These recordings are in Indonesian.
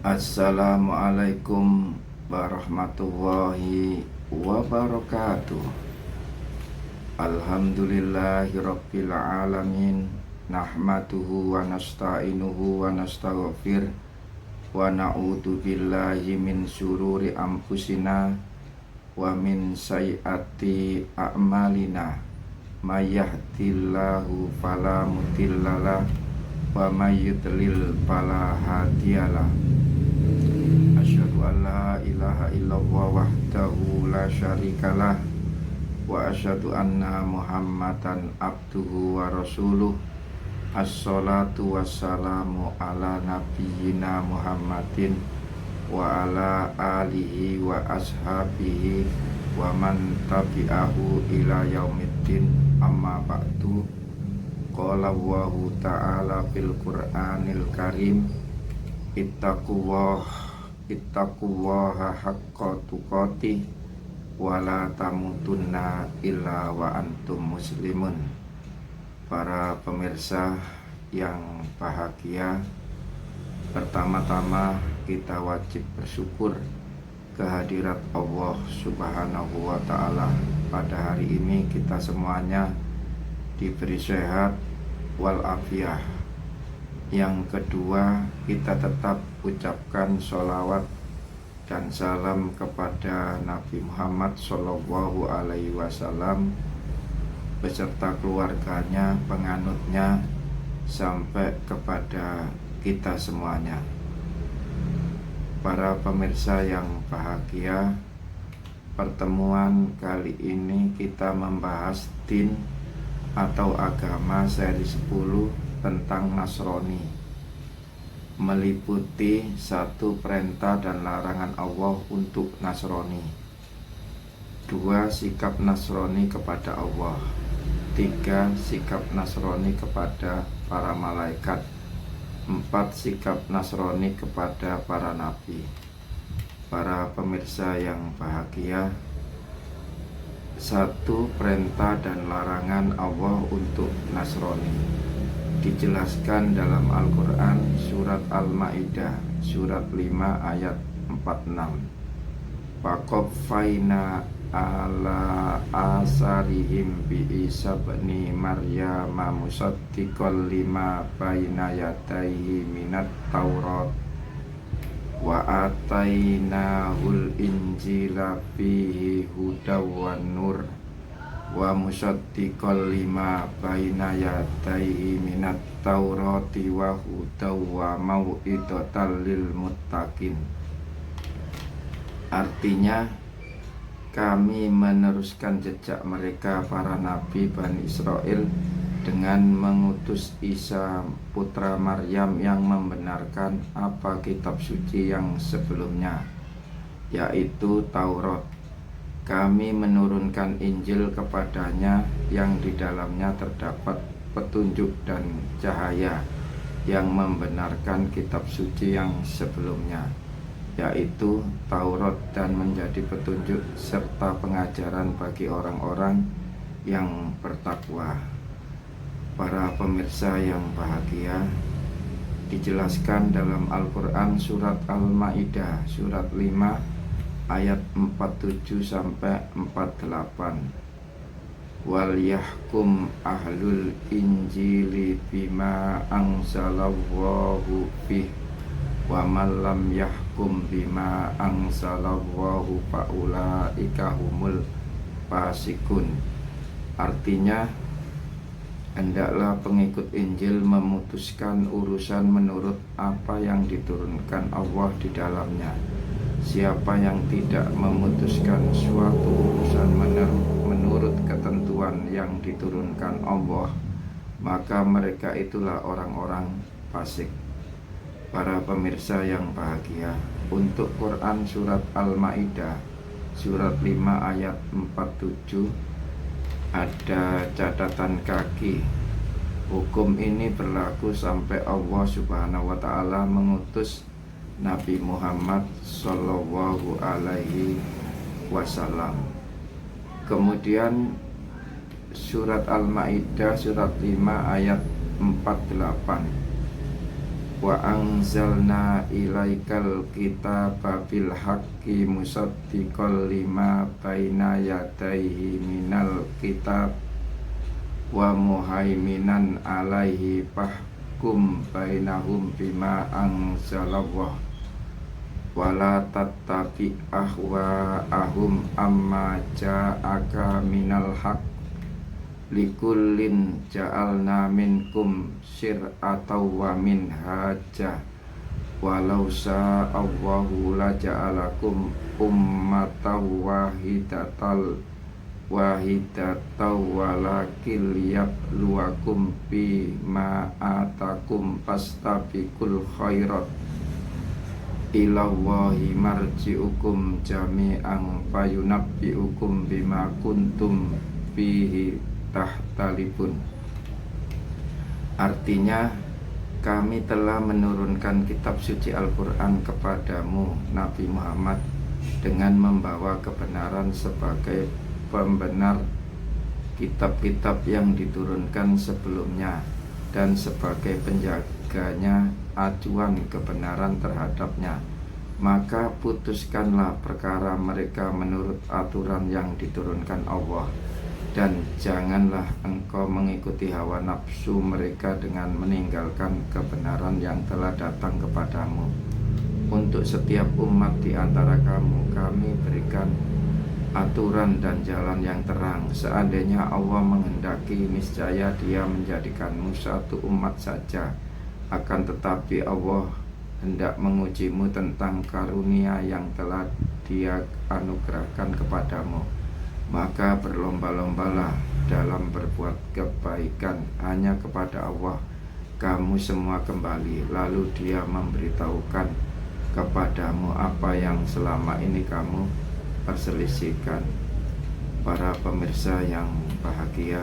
Assalamualaikum warahmatullahi wabarakatuh. Alhamdulillahirabbil alamin. Nahmaduhu wa nasta'inuhu wa nastaghfir wa na'udzu billahi min syururi anfusina wa min sayyiati a'malina. May yahdihillahu fala mudhillalah wa may yudlil fala hadiyalah. Asyhadu an la ilaha illallah wahdahu la syarikalah wa asyhadu anna Muhammadan abduhu wa rasuluh. Assalatu wassalamu ala nabiyyina Muhammadin wa ala alihi wa ashabihi wa man tabi'ahu ila yaumiddin. Amma ba'du. Qala Allahu ta'ala fil Qur'anil Karim, Ittaqullaha haqqa tuqatih wa la tamutunna illa wa antum muslimun. Para pemirsa yang bahagia, pertama-tama kita wajib bersyukur kehadirat Allah Subhanahu wa ta'ala. Pada hari ini kita semuanya diberi sehat walafiat. Yang kedua, kita tetap ucapkan sholawat dan salam kepada Nabi Muhammad Sallallahu Alaihi Wasallam beserta keluarganya, penganutnya, sampai kepada kita semuanya. Para pemirsa yang bahagia, pertemuan kali ini kita membahas din atau agama seri 10 tentang Nasrani, meliputi 1 perintah dan larangan Allah untuk Nasrani, 2 sikap Nasrani kepada Allah, 3 sikap Nasrani kepada para malaikat, 4 sikap Nasrani kepada para nabi. Para pemirsa yang bahagia, 1 perintah dan larangan Allah untuk Nasrani dijelaskan dalam Al-Quran surat Al-Ma'idah surat 5 ayat 46. Faqaffaina ala asarihim bi Isa ibni Maryam musaddiqan lima baina yadayhi minat Taurat wa atainahul injila fihi hudaw wan nur wa musaddiqan lima baina yadayhi minat taurati wa hudaw wa mau'idatan lil muttaqin. Artinya, kami meneruskan jejak mereka para nabi Bani Israel dengan mengutus Isa putra Maryam yang membenarkan apa kitab suci yang sebelumnya, yaitu Taurat. Kami menurunkan Injil kepadanya yang di dalamnya terdapat petunjuk dan cahaya yang membenarkan kitab suci yang sebelumnya, yaitu Taurat, dan menjadi petunjuk serta pengajaran bagi orang-orang yang bertakwa. Para pemirsa yang bahagia, dijelaskan dalam Al-Quran surat Al-Ma'idah surat 5 ayat 47 sampai 48. Wal yahkum ahlul injili bima anzalallahu fih wa man lam yahkum bima anzalallahu faulaika humul fasikun. Artinya, hendaklah pengikut Injil memutuskan urusan menurut apa yang diturunkan Allah di dalamnya. Siapa yang tidak memutuskan suatu urusan menurut ketentuan yang diturunkan Allah, maka mereka itulah orang-orang fasik. Para pemirsa yang bahagia, untuk Quran surat Al-Ma'idah surat 5 ayat 47 ada catatan kaki. Hukum ini berlaku sampai Allah Subhanahu wa ta'ala mengutus Nabi Muhammad Sallallahu Alaihi Wasallam. Kemudian surat Al-Ma'idah surat 5 ayat 48. Wa anzalna ilaikal kitaba bil haqqi musaddiqal lima baina yadayhi minal kitab wa muhaiminan alaihi fahkum bainahum bima anzalallah wala tattabi ahwa'ahum amma ja'aka minal haqq likullin ja'alna minkum syir'atan wa minhaja walau sa'allahu la ja'alakum ummatan wahidatan walakil yabluwakum bima atakum fastabiqul khairat ilallahi marji'ukum jami'an fayunabbi'ukum bima kuntum fihi tahtalifun. Artinya, kami telah menurunkan kitab suci Al-Quran kepadamu Nabi Muhammad dengan membawa kebenaran sebagai pembenar kitab-kitab yang diturunkan sebelumnya dan sebagai penjaganya acuan kebenaran terhadapnya. Maka putuskanlah perkara mereka menurut aturan yang diturunkan Allah, dan janganlah engkau mengikuti hawa nafsu mereka dengan meninggalkan kebenaran yang telah datang kepadamu. Untuk setiap umat di antara kamu kami berikan aturan dan jalan yang terang. Seandainya Allah menghendaki, niscaya Dia menjadikanmu satu umat saja. Akan tetapi Allah hendak mengujimu tentang karunia yang telah Dia anugerahkan kepadamu. Maka berlomba-lombalah dalam berbuat kebaikan, hanya kepada Allah kamu semua kembali. Lalu Dia memberitahukan kepadamu apa yang selama ini kamu perselisihkan. Para pemirsa yang bahagia,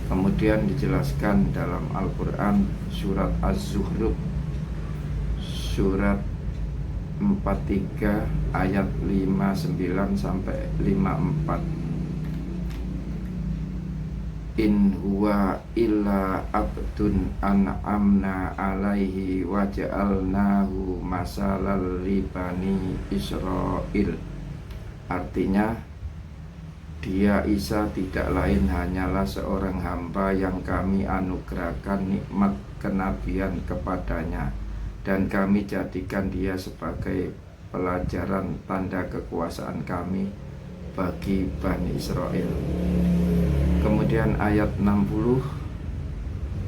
kemudian dijelaskan dalam Al-Quran surat Az-Zukhruf surat 43 ayat 59 sampai 54. In huwa illa abdun an'amna alaihi wa ja'alnahu masalal li bani Israil. Artinya, Dia Isa tidak lain hanyalah seorang hamba yang kami anugerahkan nikmat kenabian kepadanya, dan kami jadikan dia sebagai pelajaran tanda kekuasaan kami bagi Bani Israel. Kemudian ayat 60,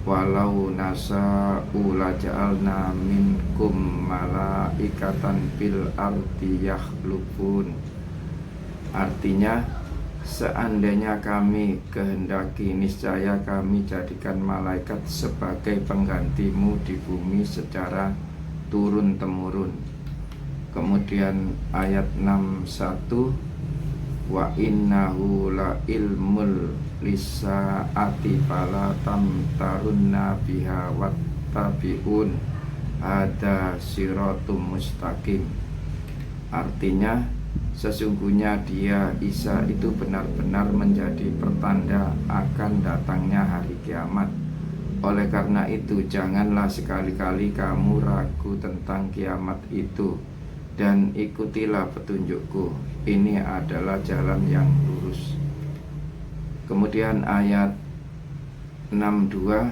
walau nasa'u laja'alna minkum malaikatan bil ardi yakhlufun. Artinya, seandainya kami kehendaki, niscaya kami jadikan malaikat sebagai penggantimu di bumi secara turun-temurun. Kemudian ayat 61, wa innahu la ilmul lisaati fala tamtarunna biha wattabi'un ada siratum mustaqim. Artinya, sesungguhnya Dia Isa itu benar-benar menjadi pertanda akan datangnya hari kiamat. Oleh karena itu, janganlah sekali-kali kamu ragu tentang kiamat itu, dan ikutilah petunjukku. Ini adalah jalan yang lurus. Kemudian ayat 62,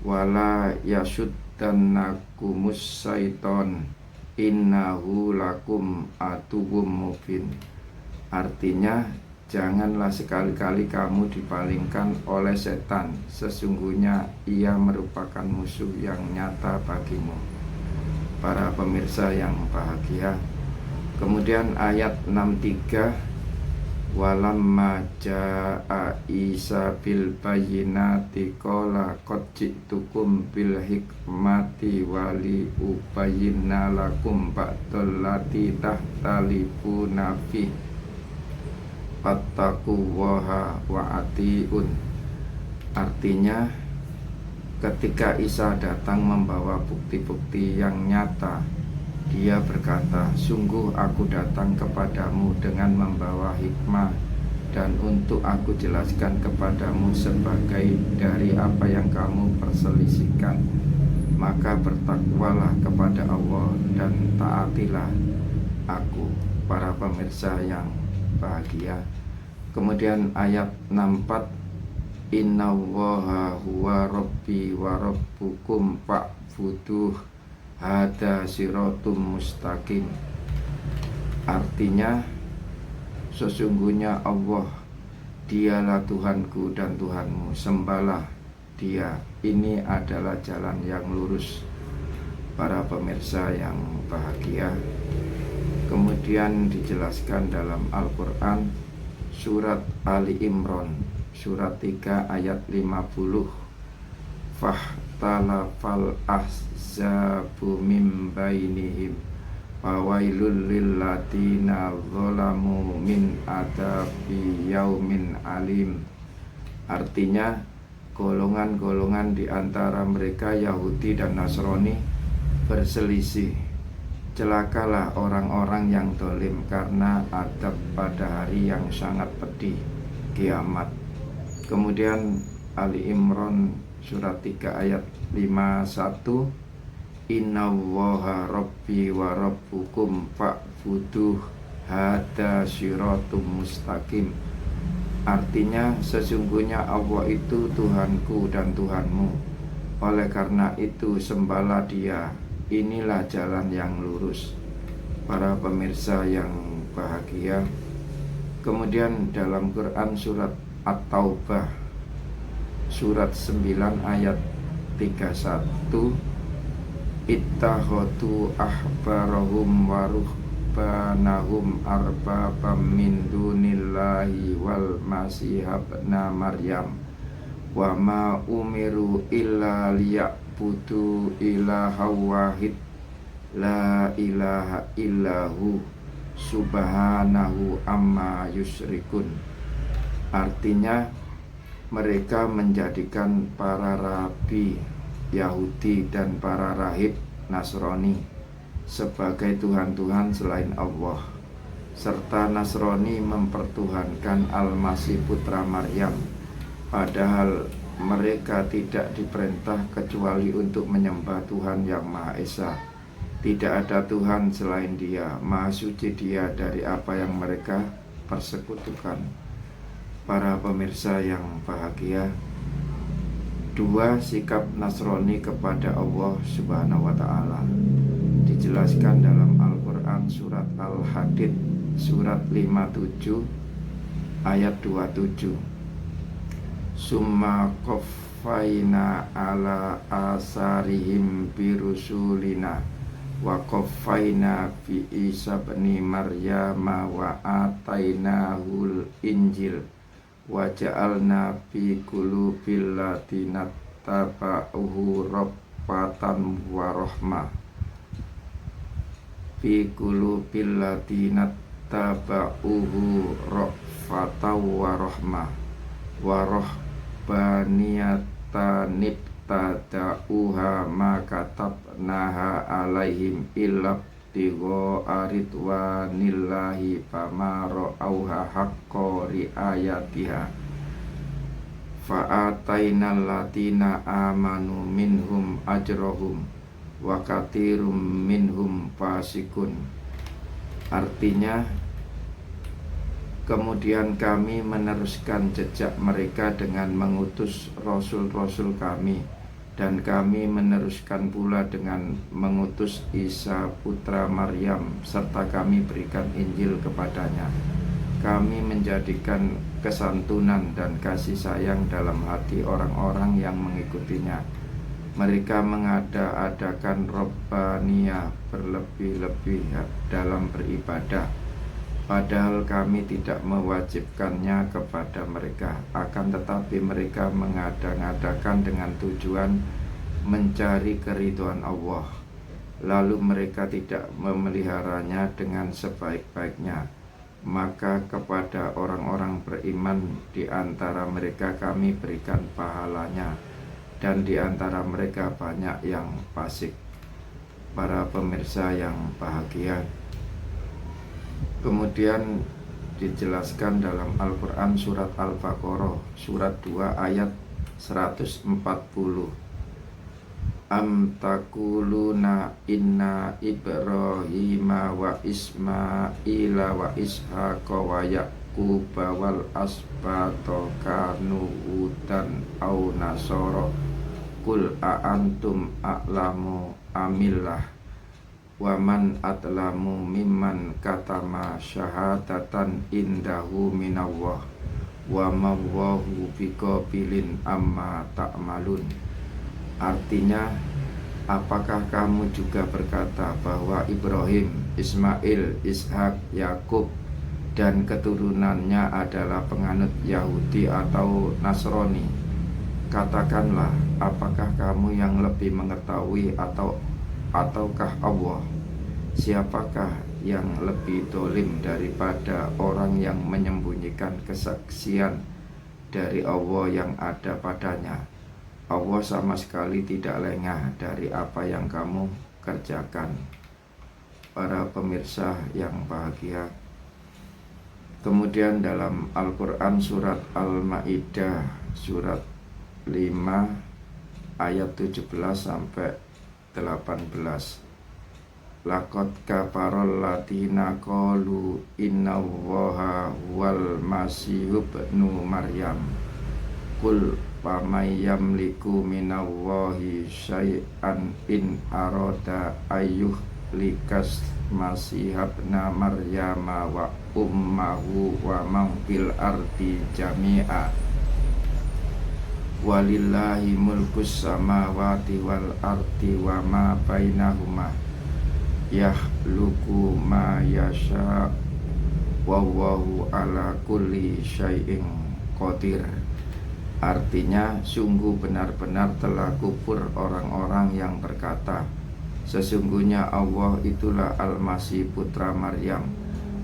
wala yasuddannakumus syaiton innahu lakum atuwwum mubin. Artinya, janganlah sekali-kali kamu dipalingkan oleh setan. Sesungguhnya ia merupakan musuh yang nyata bagimu. Para pemirsa yang bahagia, kemudian ayat 63, walamma jaa Isa bil bayyinati qala qad ji'tukum bil hikmati wali ubayyina lakum ba'dal lati tahtalifuna fi fattaqullaha wa atiun. Artinya, ketika Isa datang membawa bukti-bukti yang nyata, Dia berkata, sungguh aku datang kepadamu dengan membawa hikmah, dan untuk aku jelaskan kepadamu sebagai dari apa yang kamu perselisihkan. maka bertakwalah kepada Allah dan taatilah aku. Para pemirsa yang bahagia. Kemudian ayat 64, innallaha huwa rabbi wa rabbukum fa'buduh hada siratum mustaqim. Artinya, sesungguhnya Allah, dialah Tuhanku dan Tuhanmu, sembahlah dia, ini adalah jalan yang lurus. Para pemirsa yang bahagia, kemudian dijelaskan dalam Al-Quran surat Ali Imran surat 3 ayat 50, fahtalafal ahzabu mim bainihim fawailul lilladzina zalamu min adzabi yaumin alim. Artinya, golongan-golongan di antara mereka Yahudi dan Nasrani berselisih. Celakalah orang-orang yang dolim karena adab pada hari yang sangat pedih, kiamat. Kemudian Ali Imran surat 3 ayat 51, innallaha rabbi wa rabbukum fa'buduh hada siratum mustaqim. Artinya, sesungguhnya Allah itu Tuhanku dan Tuhanmu, oleh karena itu sembahlah dia, inilah jalan yang lurus. Para pemirsa yang bahagia, kemudian dalam Quran surat At-Taubah surat 9 ayat 31, ittakhadhu ahbarahum wa ruhbanahum arbabam min dunillahi wal masih ibna Maryam wa ma umiru illa liya'budu ilaha wahid la ilaha illahu subhanahu amma yusyrikun. Artinya, mereka menjadikan para rabi Yahudi dan para rahib Nasrani sebagai Tuhan-Tuhan selain Allah, serta Nasrani mempertuhankan Al-Masih putra Maryam, padahal mereka tidak diperintah kecuali untuk menyembah Tuhan yang Maha Esa. Tidak ada Tuhan selain Dia, Maha Suci Dia dari apa yang mereka persekutukan. Para pemirsa yang bahagia, dua sikap Nasrani kepada Allah Subhanahu wa Ta'ala dijelaskan dalam Al-Quran surat Al-Hadid surat 57 ayat 27. Summa qaffaina ala asarihim birusulina wa qaffaina fi Isa ibni Maryama wa atainahul injil wa ja'alna fi qulubil ladzina taba'uhu rabbatan wa rahmah fi qulubil ladzina taba'uhu rabbatan wa rahmah wa rahbaniyatan tada'uha ma katabnaha alaihim illa tigo aridwanillahi fama ra'auha haqqa riayatiha fa'atainal latina amanu minhum ajrohum wa katirum minhum fasikun. Artinya, kemudian kami meneruskan jejak mereka dengan mengutus rasul-rasul kami, dan kami meneruskan pula dengan mengutus Isa putra Maryam, serta kami berikan Injil kepadanya. Kami menjadikan kesantunan dan kasih sayang dalam hati orang-orang yang mengikutinya. Mereka mengada-adakan Robbaniyah berlebih-lebih dalam beribadah, padahal kami tidak mewajibkannya kepada mereka. Akan tetapi mereka mengada-ngadakan dengan tujuan mencari keridhaan Allah, lalu mereka tidak memeliharanya dengan sebaik-baiknya. Maka kepada orang-orang beriman di antara mereka kami berikan pahalanya, dan di antara mereka banyak yang fasik. Para pemirsa yang bahagia, kemudian dijelaskan dalam Al-Quran surat Al-Baqarah surat 2 ayat 140. Am takuluna inna Ibrahima wa Ismaila wa Ishaqa wa Yaquba wal asbato kanu hudan au nasoro kul a'antum a'lamu amillah wa man atlamu mimman katama syahadatan indahu minallah wa mawwahu biqabilin amma ta'malun. Artinya, apakah kamu juga berkata bahwa Ibrahim, Ismail, Ishak, Yakub dan keturunannya adalah penganut Yahudi atau Nasrani? Katakanlah, apakah kamu yang lebih mengetahui ataukah Allah? Siapakah yang lebih dolim daripada orang yang menyembunyikan kesaksian dari Allah yang ada padanya? Allah sama sekali tidak lengah dari apa yang kamu kerjakan. Para pemirsa yang bahagia, kemudian dalam Al-Quran surat Al-Ma'idah surat 5 ayat 17 sampai 18. Laqad kafarol ladina qalu innallaha wal masihub ibnu Maryam kul famay yamliku minallahi syai'an in arada ayyuh likas masihibna maryama wa ummahu wa man fil ardi jami'a walillahi mulkus samawati wal ardi wa ma bainahuma yahluku ma yasha wallahu ala kulli syai'in qadir. Artinya, sungguh benar-benar telah kufur orang-orang yang berkata, sesungguhnya Allah itulah Al-Masih putra Maryam.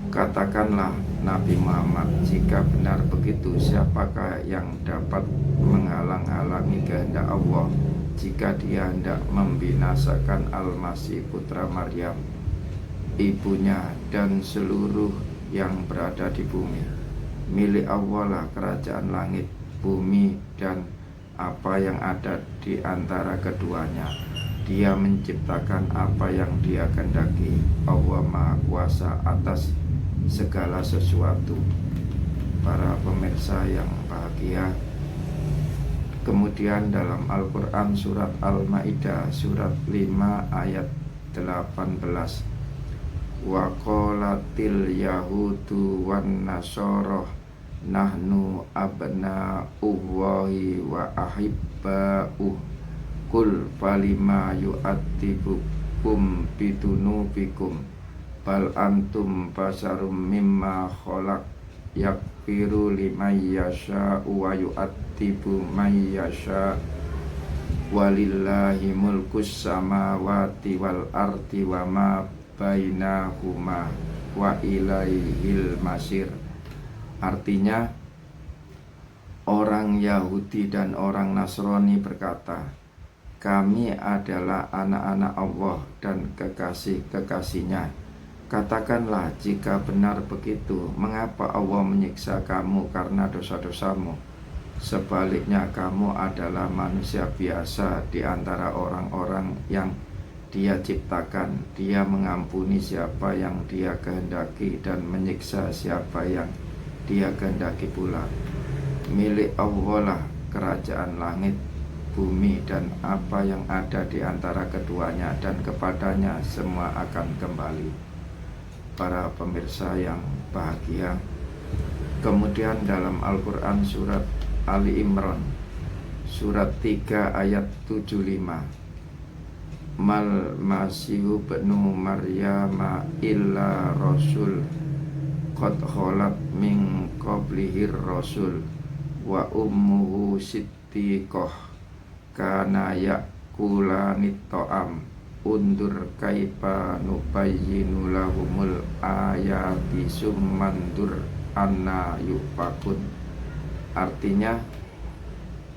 Katakanlah Nabi Muhammad, jika benar begitu, siapakah yang dapat menghalang-halangi kehendak Allah jika dia hendak membinasakan Al-Masih putra Maryam, ibunya dan seluruh yang berada di bumi? Milik Allah lah kerajaan langit, bumi dan apa yang ada di antara keduanya. Dia menciptakan apa yang dia kehendaki. Allah Maha Kuasa atas segala sesuatu. Para pemirsa yang bahagia, kemudian dalam Al-Quran surat Al-Ma'idah surat 5 ayat 18, wa qalatil yahudu wan nasara nahnu abna'ullahi wa ahibba'uh kul falima yu'atibukum bidunubikum bal antum basarum mimma khalaq yakfiru liman yasha'u wa yu'atibu man yasha' walillahi mulkus samawati wal ardi wa ma bainahuma wa ilaihil masir. Artinya, orang Yahudi dan orang Nasrani berkata, kami adalah anak-anak Allah dan kekasih-kekasihnya. Katakanlah, jika benar begitu, mengapa Allah menyiksa kamu karena dosa-dosamu? Sebaliknya, kamu adalah manusia biasa di antara orang-orang yang Dia ciptakan. Dia mengampuni siapa yang Dia kehendaki dan menyiksa siapa yang Dia kehendaki pula. Milik Allah lah kerajaan langit, bumi dan apa yang ada di antara keduanya, dan kepadanya semua akan kembali. Para pemirsa yang bahagia, kemudian dalam Al-Quran surat Ali Imran surat 3 ayat 75, mal masihu ibnu Maryama illa rasul qad khalat min qablihir rasul wa ummuhu siddiqah kana yakulanit ta'am undur kaifa nubayyinu lahumul ayati summandur anna yufakun. Artinya,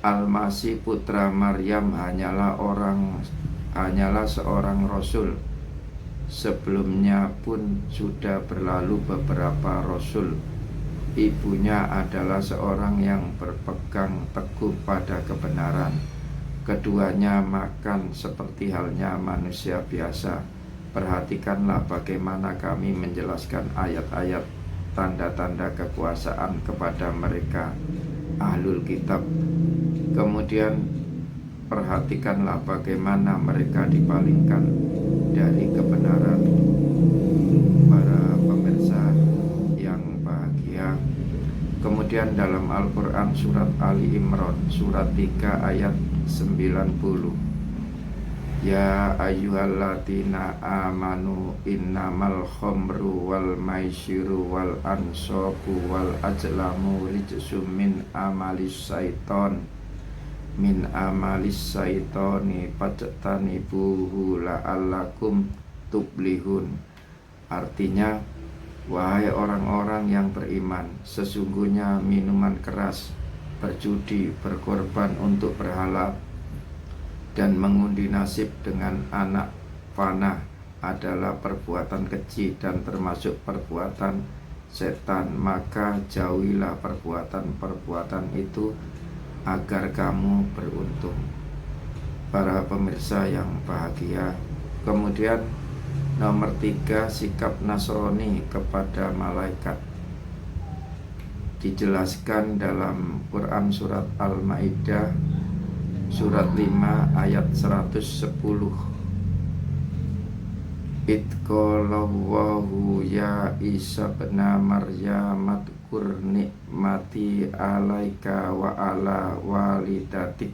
Al-Masih putra Maryam hanyalah seorang rasul. Sebelumnya pun sudah berlalu beberapa rasul. Ibunya adalah seorang yang berpegang teguh pada kebenaran. Keduanya makan seperti halnya manusia biasa. Perhatikanlah bagaimana kami menjelaskan ayat-ayat tanda-tanda kekuasaan kepada mereka ahlul kitab. Kemudian perhatikanlah bagaimana mereka dipalingkan dari kebenaran. Para pemirsa yang bahagia, kemudian dalam Al-Quran surat Ali Imran surat 3 ayat 90, ya ayyuhalladzina amanu innamal khamru wal maisiru wal ansabu wal azlamu rijsum min amalis syaitoni fajtanibuhu la'allakum tuflihun. Artinya, wahai orang-orang yang beriman, sesungguhnya minuman keras, berjudi, berkorban untuk berhala, dan mengundi nasib dengan anak panah adalah perbuatan keji dan termasuk perbuatan setan. Maka jauhilah perbuatan-perbuatan itu agar kamu beruntung. Para pemirsa yang bahagia, kemudian nomor 3, sikap Nasrani kepada malaikat dijelaskan dalam Quran surat Al-Maidah surat 5 ayat 110. Itqalallahu ya Isa bin Maryam adkur nikmati alaika wa ala walidatik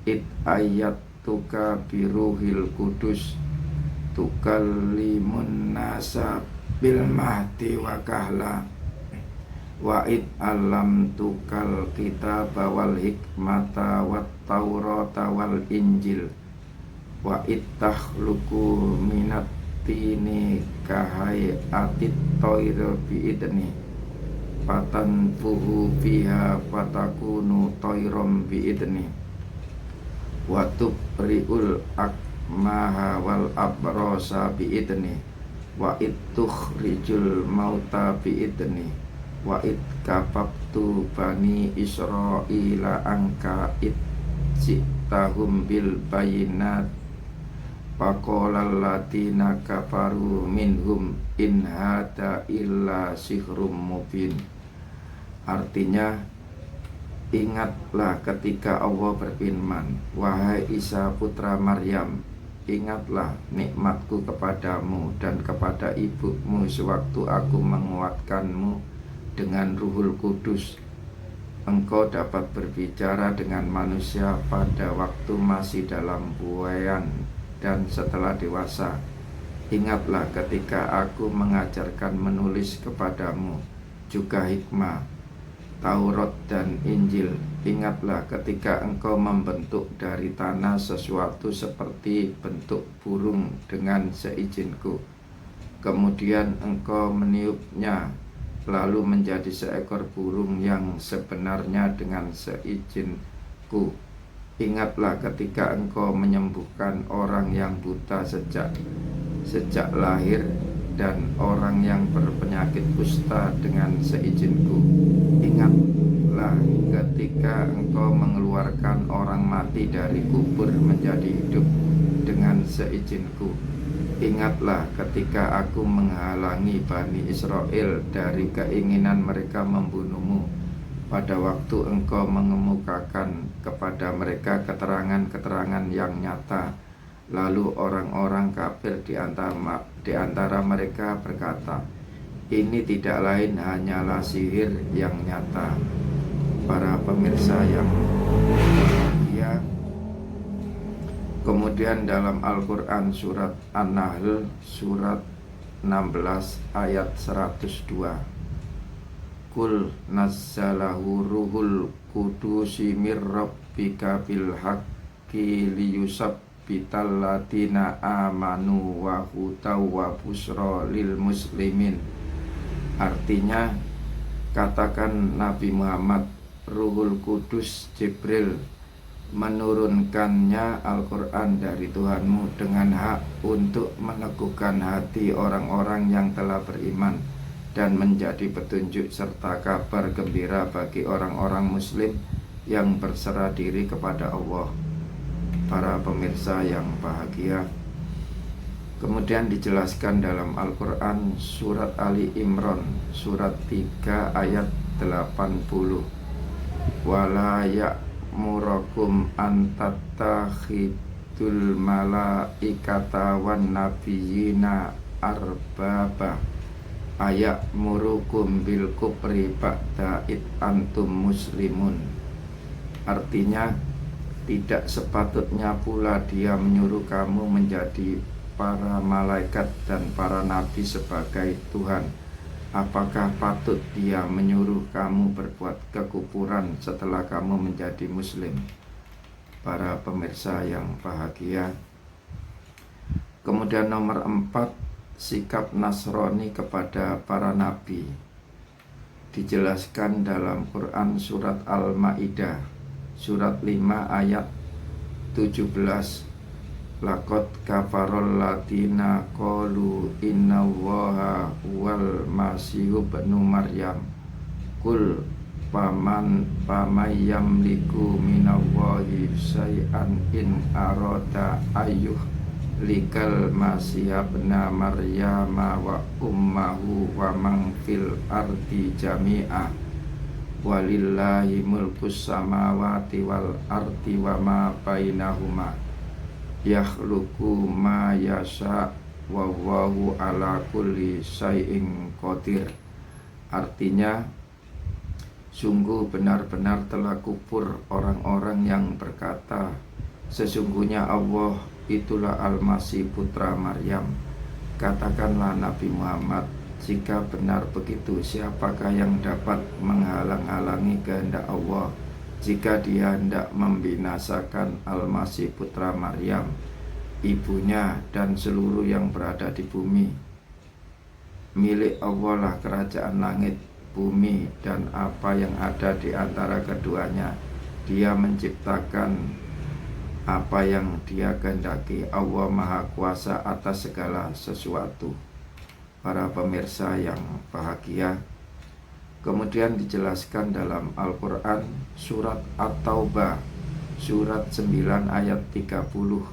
it ayatuka biruhil kudus tukallimun nasa bil mahdi wa kahla wa id alam tukal kitaba wal hikmata wat taurata wal injil wa id takhluqu minat tini kahai atit toiro biidni patan fuhu fiha patakunu toirom biidni wa tubriul akmaha wal abrosa biidni wa id tukhrijul mauta biidni wa id kafaftu bani Israila angka id jitahum bil bayinat faqolal ladina kafaru minhum in hada illa sihrum mubin. Artinya, ingatlah ketika Allah berfirman, wahai Isa putra Maryam, ingatlah nikmatku kepadamu dan kepada ibumu sewaktu aku menguatkanmu dengan Ruhul Kudus. Engkau dapat berbicara dengan manusia pada waktu masih dalam buayan dan setelah dewasa. Ingatlah ketika aku mengajarkan menulis kepadamu, juga hikmah, Taurat dan Injil. Ingatlah ketika engkau membentuk dari tanah sesuatu seperti bentuk burung dengan seizinku. Kemudian engkau meniupnya, lalu menjadi seekor burung yang sebenarnya dengan seizinku. Ingatlah ketika engkau menyembuhkan orang yang buta sejak lahir dan orang yang berpenyakit kusta dengan seizinku. Ingatlah ketika engkau mengeluarkan orang mati dari kubur menjadi hidup dengan seizinku. Ingatlah ketika aku menghalangi Bani Israel dari keinginan mereka membunuhmu pada waktu engkau mengemukakan kepada mereka keterangan-keterangan yang nyata. Lalu orang-orang kafir di antara mereka berkata, ini tidak lain hanyalah sihir yang nyata. Para pemirsa yang bahagia, kemudian dalam Al-Quran surat An-Nahl surat 16 ayat 102, Kul nazzalahu ruhul kudusi mir rabbika bil haqqi liyusabbital ladina amanu wa hudaw wa busra lil muslimin. Artinya, katakan Nabi Muhammad, Ruhul Kudus Jibril menurunkannya Al-Quran dari Tuhanmu dengan hak untuk meneguhkan hati orang-orang yang telah beriman dan menjadi petunjuk serta kabar gembira bagi orang-orang muslim yang berserah diri kepada Allah. para pemirsa yang bahagia. Kemudian dijelaskan dalam Al-Quran surat Ali Imran surat 3 ayat 80, wala ya'murakum antattakhidul malaikata wan nabiyina arbaba aya'murukum bil kufri ba'da id antum muslimun. Artinya, tidak sepatutnya pula dia menyuruh kamu menjadi para malaikat dan para nabi sebagai Tuhan. Apakah patut dia menyuruh kamu berbuat kekufuran setelah kamu menjadi muslim? Para pemirsa yang bahagia. Kemudian nomor 4, sikap Nasrani kepada para nabi. Dijelaskan dalam Quran surat Al-Maidah surat 5 ayat 17, laqad kafarol ladina qalu innallaha wal masihu ibnu maryam kul pamayam liku minallahi syai'an in arada ayyuh likal masih ibna maryama wa ummahu wa man fil ardi jami'a walillahi mulkus samawati wal ardi wa ma bainahuma yakhluqu ma yasha wa huwa ala kulli syai'in qadir. Artinya, sungguh benar-benar telah kufur orang-orang yang berkata sesungguhnya Allah itulah Al-Masih putra Maryam. Katakanlah Nabi Muhammad, jika benar begitu, siapakah yang dapat menghalang-halangi kehendak Allah jika dia hendak membinasakan Al-Masih putra Maryam, ibunya dan seluruh yang berada di bumi? Milik Allah lah kerajaan langit, bumi, dan apa yang ada di antara keduanya. Dia menciptakan apa yang dia kehendaki. Allah Maha Kuasa atas segala sesuatu. Para pemirsa yang bahagia, kemudian dijelaskan dalam Al-Quran surat At-Taubah surat 9 ayat 30,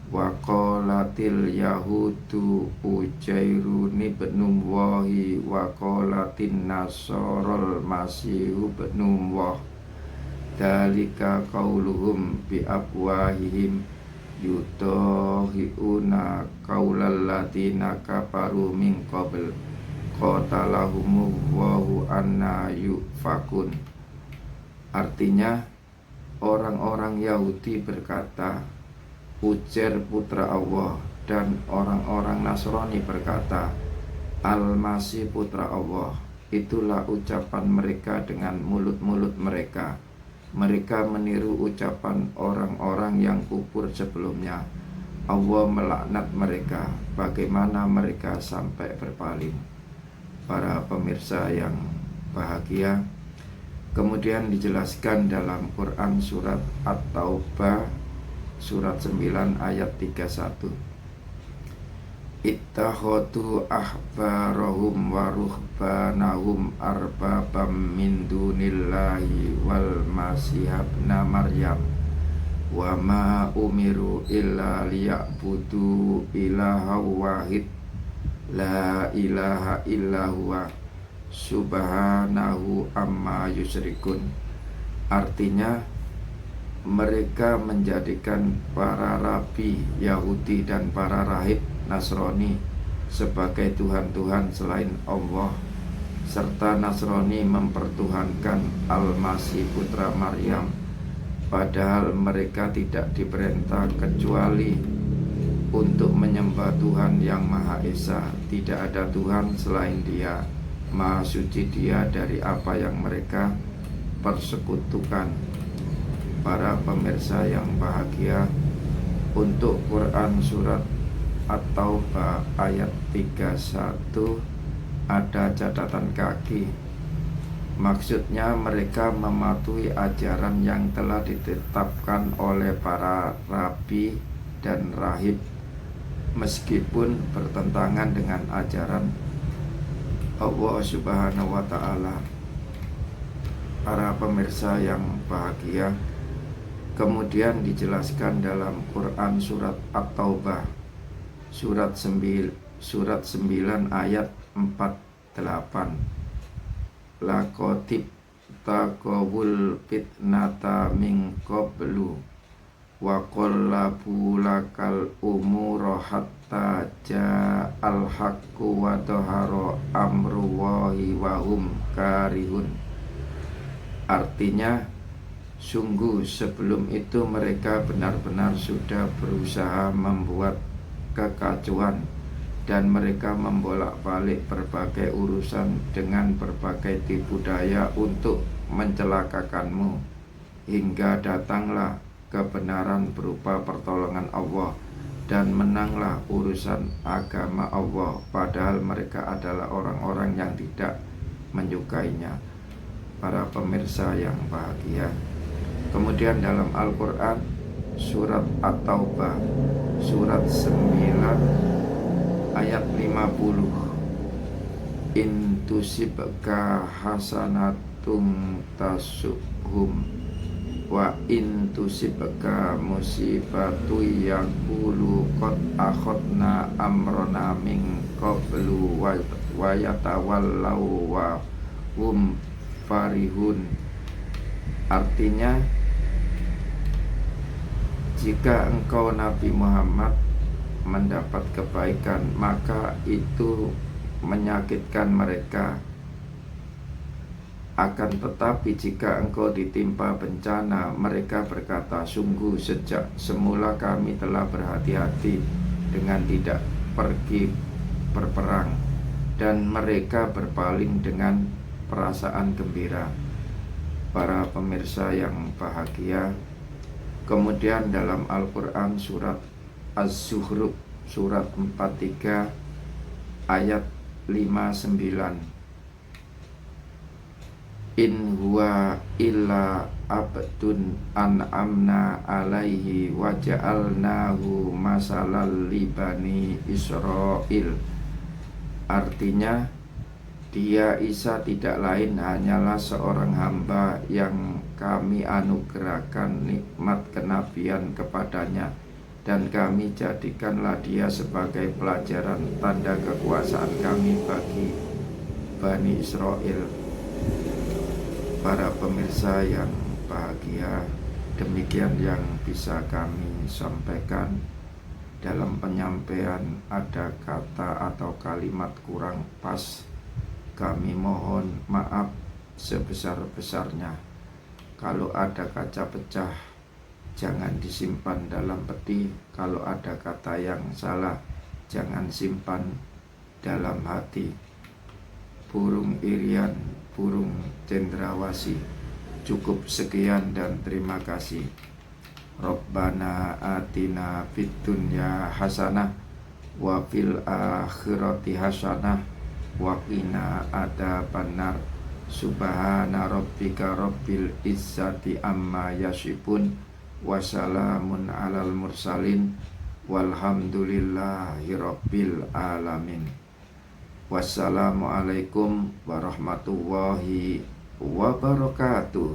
wa qalatil yahudu ujairun ibnu Allahi wa qalatin nasarul masihu ibnu Allah dalika qauluhum bi afwahihim yudahiuna qaulal ladina kafaru min qabl qatalahumullahu anna yufakun. Artinya, orang-orang Yahudi berkata Uzair putra Allah, dan orang-orang Nasrani berkata Al-Masih putra Allah. Itulah ucapan mereka dengan mulut-mulut mereka. Mereka meniru ucapan orang-orang yang kufur sebelumnya. Allah melaknat mereka. Bagaimana mereka sampai berpaling? Para pemirsa yang bahagia, kemudian dijelaskan dalam Quran surat At-Taubah surat 9 ayat 31, ittakhadhu ahbarahum wa ruhbanahum arbabam min dunillahi wal masih ibna maryam wa ma umiru illa liya'budu ilaha wahid la ilaha illa huwa subhanahu amma yusyrikun. Artinya, mereka menjadikan para rabi Yahudi dan para rahib Nasrani sebagai Tuhan-Tuhan selain Allah, serta Nasrani mempertuhankan Al-Masih putra Maryam, padahal mereka tidak diperintah kecuali untuk menyembah Tuhan yang Maha Esa. Tidak ada Tuhan selain Dia, Maha suci Dia dari apa yang mereka persekutukan. Para pemirsa yang bahagia, untuk Quran surat At-Taubah ayat 31 ada catatan kaki. Maksudnya mereka mematuhi ajaran yang telah ditetapkan oleh para rabi dan rahib, meskipun bertentangan dengan ajaran Allah Subhanahu wa ta'ala. Para pemirsa yang bahagia, Kemudian dijelaskan dalam Quran surat At-Taubah surat 9 ayat 48. Laqatib taqawul fitnata min qablu wa qallabu lakal umura hatta ja'al haqqu wa dhahara amrullahi wa hum karihun. Artinya, sungguh sebelum itu mereka benar-benar sudah berusaha membuat kekacauan dan mereka membolak-balik berbagai urusan dengan berbagai tipu daya untuk mencelakakanmu, hingga datanglah kebenaran berupa pertolongan Allah dan menanglah urusan agama Allah, padahal mereka adalah orang-orang yang tidak menyukainya. Para pemirsa yang bahagia, kemudian dalam Al-Quran surat At-Taubah surat 9 ayat 50, in tusibka hasanatum tasuhum wa in tusibka musibatu yaqulu qad akhadna amrona min qablu wa yatawallau wa hum farihun. Artinya, jika engkau Nabi Muhammad mendapat kebaikan, maka itu menyakitkan mereka. Akan tetapi jika engkau ditimpa bencana, mereka berkata, sungguh sejak semula kami telah berhati-hati dengan tidak pergi berperang, dan mereka berpaling dengan perasaan gembira. Para pemirsa yang bahagia, kemudian dalam Al-Quran surat Az-Zukhruf surat 43 ayat 59, in huwa illa abdun an'amna alaihi wa ja'alnahu masalal li bani Israil. Artinya, dia Isa tidak lain hanyalah seorang hamba yang kami anugerahkan nikmat kenabian kepadanya, dan kami jadikanlah dia sebagai pelajaran tanda kekuasaan kami bagi Bani Israel. Para pemirsa yang bahagia, demikian yang bisa kami sampaikan. Dalam penyampaian ada kata atau kalimat kurang pas, kami mohon maaf sebesar-besarnya. Kalau ada kaca pecah, jangan disimpan dalam peti. Kalau ada kata yang salah, jangan simpan dalam hati. Burung irian, burung cendrawasih. Cukup sekian dan terima kasih. Rabbana atina fid dunya hasanah wa fil akhirati hasanah wa qina adzabannar. Subhana rabbika rabbil izzati amma yasifun wa salamun alal mursalin walhamdulillahi rabbil alamin. Wassalamualaikum warahmatullahi wabarakatuh.